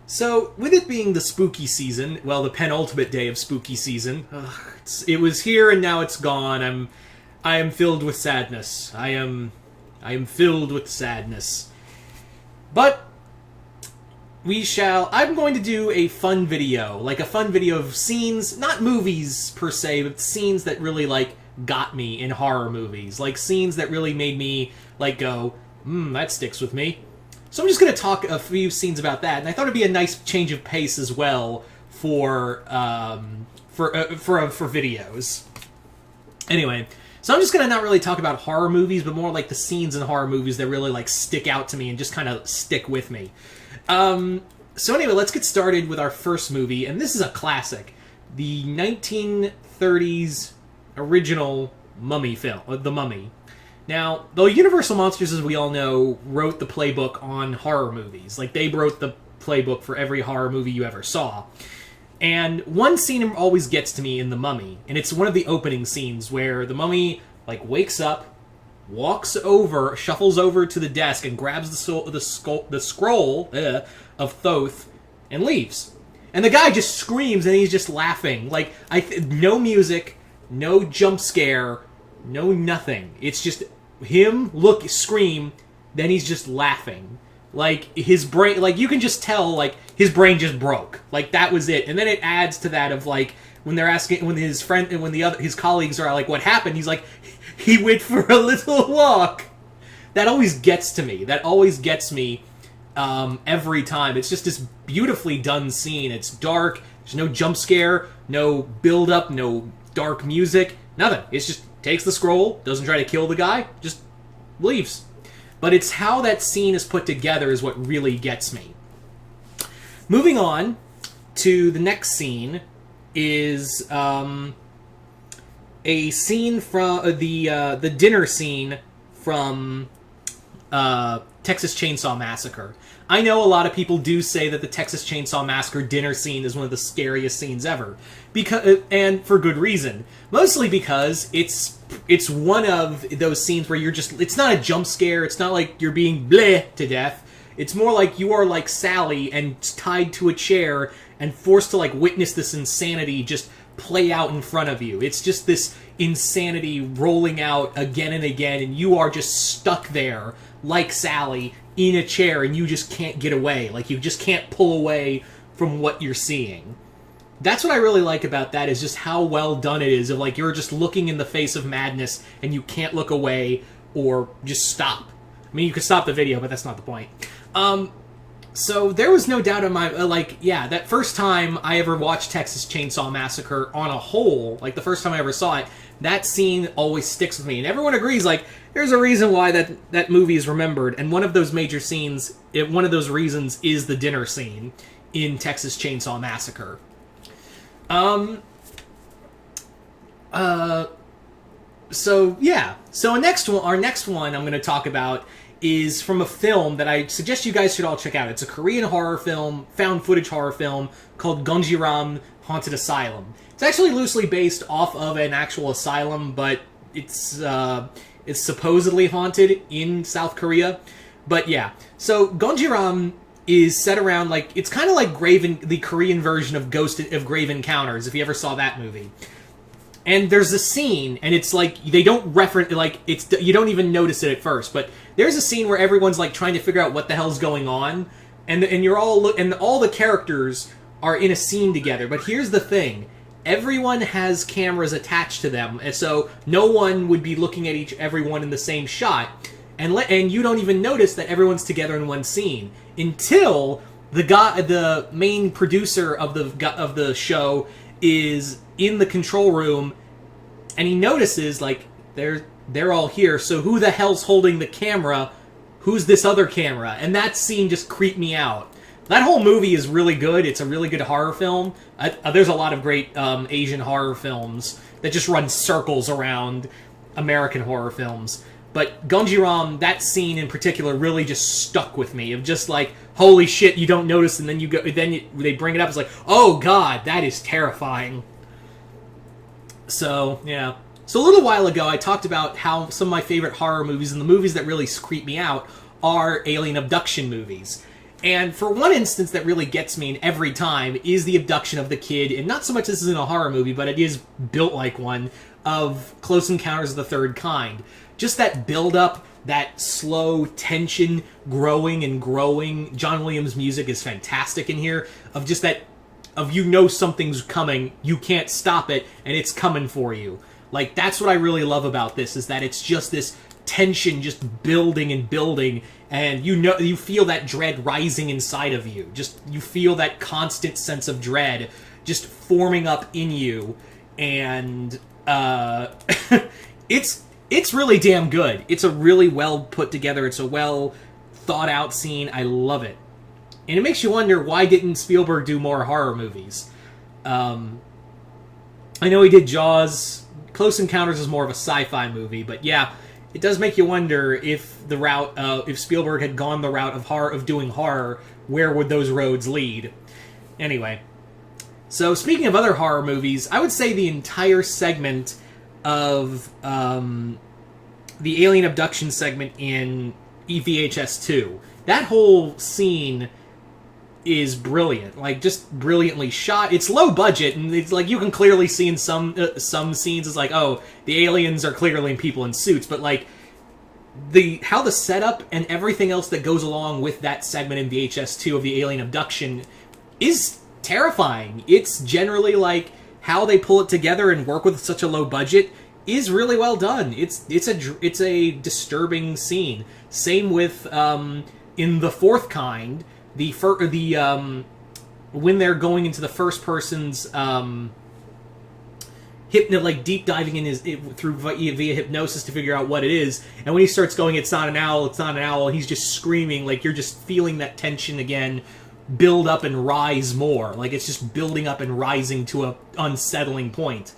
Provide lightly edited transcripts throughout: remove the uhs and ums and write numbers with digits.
So, with it being the spooky season, well, the penultimate day of spooky season, it was here and now it's gone. I am filled with sadness. I am filled with sadness. But I'm going to do a fun video, like a fun video of scenes, not movies per se, but scenes that really got me in horror movies, like scenes that really made me go, that sticks with me. So I'm just going to talk a few scenes about that, and I thought it'd be a nice change of pace as well for videos. Anyway, so I'm just going to not really talk about horror movies, but more like the scenes in horror movies that really stick out to me and just kind of stick with me. So anyway, let's get started with our first movie, and this is a classic, the 1930s original Mummy film, The Mummy. Now, though Universal Monsters, as we all know, wrote the playbook on horror movies. Like, they wrote the playbook for every horror movie you ever saw. And one scene always gets to me in The Mummy, and it's one of the opening scenes where the mummy, wakes up, walks over, shuffles over to the desk, and grabs the scroll of Thoth, and leaves. And the guy just screams, and he's just laughing. No music, no jump scare, no nothing. It's just him scream, then he's just laughing. His brain, you can just tell, his brain just broke. That was it. And then it adds to that of, when they're asking, when his friend, and when his colleagues are what happened? He's he went for a little walk. That always gets to me. That always gets me every time. It's just this beautifully done scene. It's dark. There's no jump scare, no build up, no dark music, nothing. It's just takes the scroll, doesn't try to kill the guy, just leaves. But it's how that scene is put together is what really gets me. Moving on to the next scene is a scene from the dinner scene from Texas Chainsaw Massacre. I know a lot of people do say that the Texas Chainsaw Massacre dinner scene is one of the scariest scenes ever, and for good reason. Mostly because it's one of those scenes where it's not a jump scare, it's not like you're being bleh to death. It's more like you are like Sally and tied to a chair and forced to witness this insanity just play out in front of you. It's just this insanity rolling out again and again, and you are just stuck there like Sally in a chair, and you just can't get away. You just can't pull away from what you're seeing. That's what I really like about that, is just how well done it is, of you're just looking in the face of madness and you can't look away or just stop. I mean, you could stop the video, but that's not the point. So there was no doubt in my, that first time I ever watched Texas Chainsaw Massacre on a whole, the first time I ever saw it, that scene always sticks with me. And everyone agrees, there's a reason why that movie is remembered. And one of those major scenes, one of those reasons is the dinner scene in Texas Chainsaw Massacre. So our next one I'm going to talk about is from a film that I suggest you guys should all check out. It's a Korean horror film, found footage horror film, called Gunjirom Haunted Asylum. It's actually loosely based off of an actual asylum, but it's supposedly haunted in South Korea. But yeah, so Gunjirom is set around it's kind of like the Korean version of Grave Encounters, if you ever saw that movie. And there's a scene, and it's they don't reference, you don't even notice it at first, but there's a scene where everyone's trying to figure out what the hell's going on, and you're all and all the characters are in a scene together. But here's the thing: everyone has cameras attached to them, and so no one would be looking at everyone in the same shot, and you don't even notice that everyone's together in one scene until the main producer of the show is in the control room, and he notices they're all here, so who the hell's holding the camera? Who's this other camera? And that scene just creeped me out. That whole movie is really good. It's a really good horror film. There's a lot of great Asian horror films that just run circles around American horror films. But Gunjirom, that scene in particular, really just stuck with me. Of just holy shit, you don't notice, and then they bring it up. It's oh god, that is terrifying. So, yeah. So a little while ago, I talked about how some of my favorite horror movies, and the movies that really creep me out, are alien abduction movies. And for one instance that really gets me every time is the abduction of the kid, and not so much this is in a horror movie, but it is built like one, of Close Encounters of the Third Kind. Just that build-up, that slow tension growing and growing. John Williams' music is fantastic in here, of just that, of you know something's coming, you can't stop it, and it's coming for you. Like, that's what I really love about this, is that it's just this tension just building and building, and you feel that dread rising inside of you. Just, you feel that constant sense of dread just forming up in you, and it's really damn good. It's a really well put together, it's a well thought out scene. I love it. And it makes you wonder, why didn't Spielberg do more horror movies? I know he did Jaws. Close Encounters is more of a sci-fi movie, but yeah, it does make you wonder if if Spielberg had gone the route of doing horror, where would those roads lead? Anyway, so speaking of other horror movies, I would say the entire segment of the alien abduction segment in EVHS 2, that whole scene is brilliant, like just brilliantly shot. It's low budget, and it's like you can clearly see in some scenes, it's like, oh, the aliens are clearly people in suits, but like how the setup and everything else that goes along with that segment in VHS 2 of the alien abduction is terrifying. It's generally like how they pull it together and work with such a low budget is really well done. It's a disturbing scene. Same with in The Fourth Kind. When they're going into the first person's deep diving in via hypnosis to figure out what it is, and when he starts going, it's not an owl, he's just screaming, like you're just feeling that tension again build up and rise more, like it's just building up and rising to a unsettling point.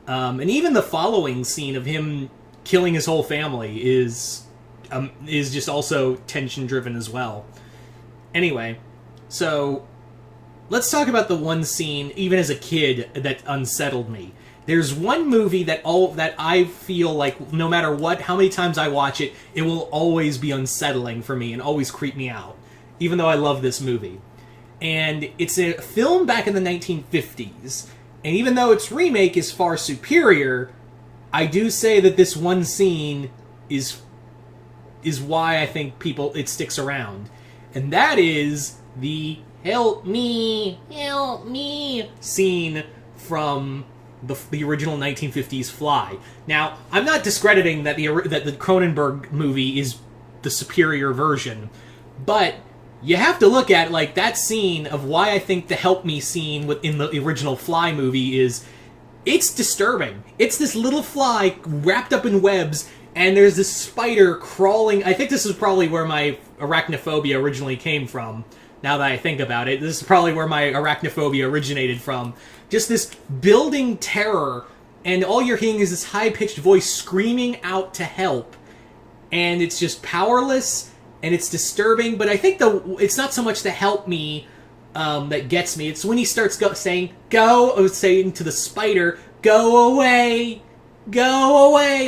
And even the following scene of him killing his whole family is just also tension driven as well. Anyway, so let's talk about the one scene, even as a kid, that unsettled me. There's one movie that I feel like no matter how many times I watch it, it will always be unsettling for me and always creep me out, even though I love this movie. And it's a film back in the 1950s, and even though its remake is far superior, I do say that this one scene is why I think it sticks around. And that is the help me scene from the original 1950s Fly. Now, I'm not discrediting that the Cronenberg movie is the superior version, but you have to look at like that scene of why I think the help me scene within the original Fly movie it's disturbing. It's this little fly wrapped up in webs, and there's this spider crawling. I think this is probably where my arachnophobia originally came from. Now that I think about it, this is probably where my arachnophobia originated from. Just this building terror, and all you're hearing is this high-pitched voice screaming out to help. And it's just powerless, and it's disturbing, but I think it's not so much the help me that gets me. It's when he starts saying to the spider, go away,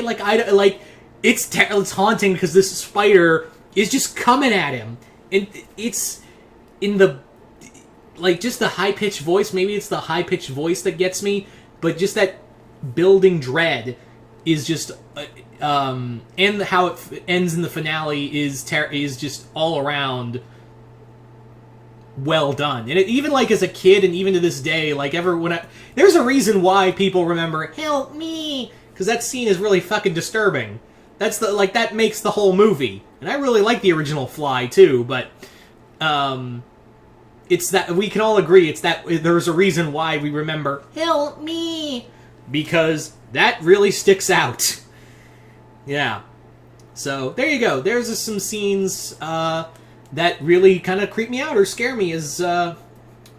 like, it's haunting because this spider is just coming at him, and it's in the just the high-pitched voice. Maybe it's the high-pitched voice that gets me, but just that building dread is just and how it ends in the finale is just all around well done. And even like as a kid, and even to this day, like there's a reason why people remember help me, because that scene is really fucking disturbing. That makes the whole movie. And I really like the original Fly too, but it's that we can all agree it's that there's a reason why we remember help me, because that really sticks out. Yeah. So there you go. There's some scenes that really kind of creep me out or scare me for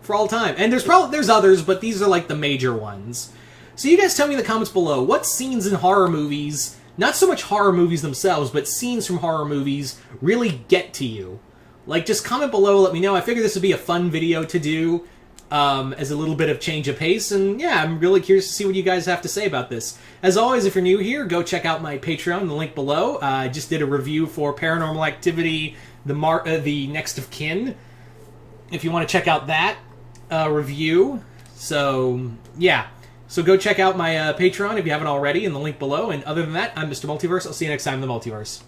all time. And there's others, but these are like the major ones. So you guys tell me in the comments below, what scenes in horror movies, not so much horror movies themselves, but scenes from horror movies really get to you? Like, just comment below, let me know. I figured this would be a fun video to do. as a little bit of change of pace. And yeah, I'm really curious to see what you guys have to say about this. As always, if you're new here, go check out my Patreon, the link below. I just did a review for Paranormal Activity, the Next of Kin, if you want to check out that review. So yeah, so go check out my Patreon if you haven't already, in the link below. And other than that, I'm Mr. Multiverse. I'll see you next time in the Multiverse.